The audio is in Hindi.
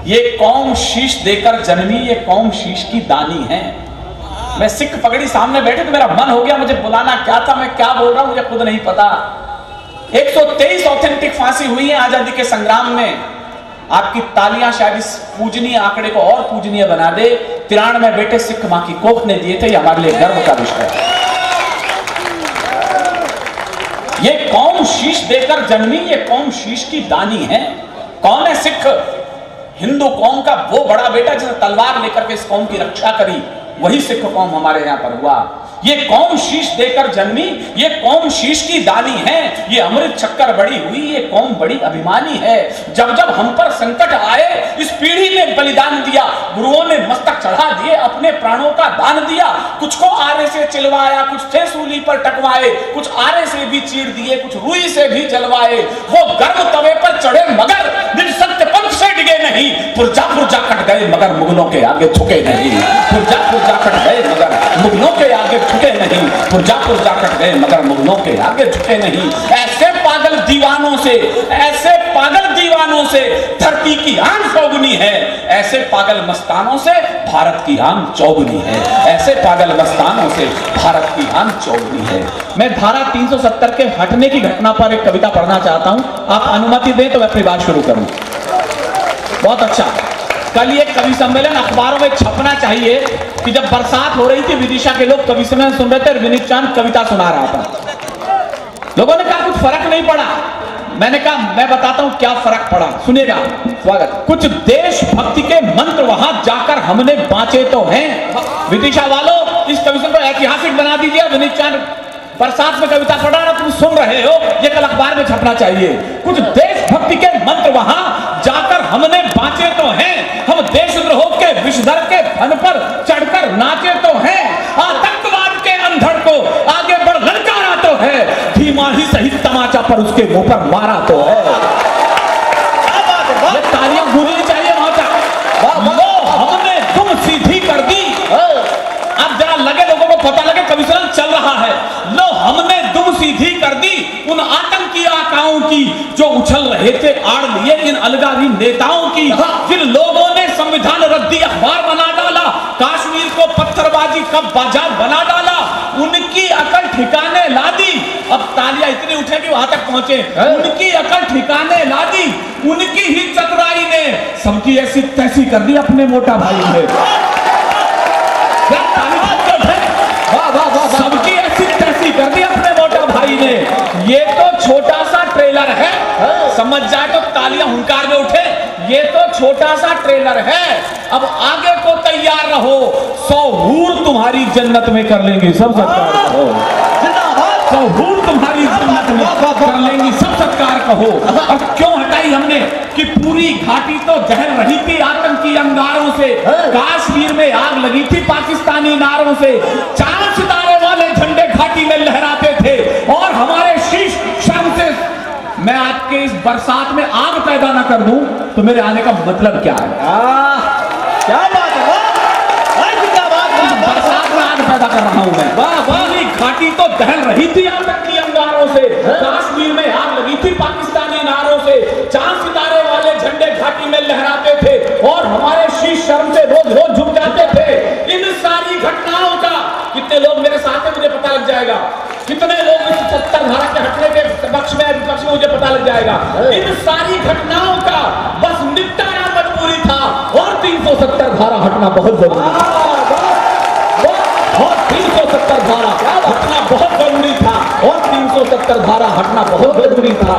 ये कौम शीश देकर जन्मी, ये कौम शीश की दानी है। मैं सिख पगड़ी सामने बैठे तो मेरा मन हो गया, मुझे बुलाना क्या था, मैं क्या बोल रहा हूं मुझे खुद नहीं पता। 123 ऑथेंटिक फांसी हुई है आजादी के संग्राम में। आपकी तालियां शायद इस पूजनीय आंकड़े को और पूजनीय बना दे। 93 बेटे सिख मां की कोख ने दिए थे, ये हमारे लिए गर्व का विषय है। ये कौम शीश देकर जन्मी, ये कौम शीश की दानी है। कौन है सिख? हिंदू कौम का वो बड़ा बेटा जिसने तलवार लेकर के इस कौम की रक्षा करी, वही सिख कौम हमारे यहां पर हुआ। ये कौम शीश देकर जन्मी, ये कौम शीश की दानी है। ये अमृत शक्कर बड़ी हुई, ये कौम बड़ी अभिमानी है। जब जब हम पर संकट आए, इस पीढ़ी ने बलिदान दिया, गुरुओं ने मस्तक चढ़ा दिए, अपने प्राणों का दान दिया। कुछ को आरे से चिलवाया, कुछ थे सूली पर टकवाए, कुछ आरे से भी चीर दिए, कुछ रुई से भी जलवाए। वो गर्म तवे पर चढ़े मगर दिन सत्य पंथ से डिगे नहीं। पुरजा पुरजा कट गए मगर मुगलों के आगे झुके नहीं। पुरजा पुरजा कट गए मगर मुगलों के आगे झुके नहीं। पुरजा पुरजा कट गए मगर मुगलों के आगे झुके नहीं। ऐसे पागल दीवानों से, ऐसे पागल दीवानों से धरती की आन चौगुनी है। ऐसे पागल मस्तानों से भारत की आन चौगुनी है। ऐसे पागल मस्तानों से भारत की आन चौगुनी है। मैं धारा 370 के हटने की घटना पर एक कविता पढ़ना चाहता हूं। आप अनुमति दें तो मैं अपनी बात शुरू करूं। बहुत अच्छा। कल ये कवि सम्मेलन अखबारों में छपना चाहिए कि जब बरसात हो रही थी, विदिशा के लोग कवि सम्मेलन सुन रहे थे और विनीत चांद कविता सुना रहा था। लोगों ने कहा कुछ फर्क नहीं पड़ा। मैंने कहा मैं बताता हूं क्या फर्क पड़ा, सुनिएगा। स्वागत। कुछ देशभक्ति के मंत्र वहां जाकर हमने बांचे तो हैं। विदिशा वालों, इस कवि सम्मेलन को ऐतिहासिक बना दीजिए। विनीत चांद बरसात में कविता पढ़ा रहा, तुम सुन रहे हो, ये कल अखबार में छपना चाहिए। कुछ देशभक्ति के मंत्र वहां जाकर हमने बांचे तो हैं। हम देशद्रोह के विषधर के फन पर चढ़कर नाचे तो हैं। आतंकवाद के अंधड़ को आगे बढ़ ललकारा तो है। धीमा ही सही तमाचा पर उसके मुंह पर मारा तो है। ये तालियां गूंजनी चाहिए वहां तक। लो हमने तुम सीधी कर दी। अब जरा लगे लोगों को पता लगे कवि सम्मेलन चल रहा है। लो हमने दुम सीधी कर दी उन आतंकी आकाओं की जो उछल रहे थे आड़ लिए इन अलगावी नेताओं की। जिन लोगों ने संविधान रद्दी अखबार बना डाला, कश्मीर को पत्थरबाजी का बाजार बना डाला, उनकी अकल ठिकाने ला दी। अब तालियां इतनी उठे कि वहां तक पहुंचे। उनकी अकल ठिकाने ला दी, उनकी ही चतुराई ने सबकी ऐसी तैसी कर दी अपने मोटा भाई ने। सबकी ऐसी तैसी कर दी अपने मोटा भाई ने। ये तो छोटा सा ट्रेलर है, समझ जाए तो तालियां हुंकार में उठे। ये तो छोटा सा ट्रेलर है, अब आगे को तैयार रहो। 100 हूर तुम्हारी जन्नत में कर लेंगे सब सत्कार कहो। 100 हूर तुम्हारी जन्नत में कर लेंगी सब सत्कार कहो। और क्यों हटाई हमने कि पूरी घाटी तो जहर रही थी आतंकी अंगारों से। कश्मीर में आग लगी थी पाकिस्तानी नारों से। 4 सितारे वाले झंडे घाटी में लहराते थे और हमारे शीश शर्म से। मैं आपके इस बरसात में आग पैदा ना कर दूं तो मेरे आने का मतलब क्या है? क्या बात है? बरसात में आग पैदा कर रहा हूं मैं। पूरी घाटी तो दहल रही थी आतंकी अंगारों से। कश्मीर में आग लगी थी पाकिस्तानी नारों से। 4 सितारे वाले झंडे घाटी में लहराते थे और हमारे शीश शर्म से रोज रोज झुक जाते थे। इन सारी घटनाओं का कितने लोग मेरे साथ हैं मुझे पता लग जाएगा। कितने लोग इस 70 धारा के हटने के पक्ष में विपक्ष में मुझे पता लग जाएगा। इन सारी घटनाओं का बस निपटारा मजबूरी था और 370 धारा हटना बहुत जरूरी था। 370 धारा हटना बहुत जरूरी था और 370 धारा हटना बहुत जरूरी था।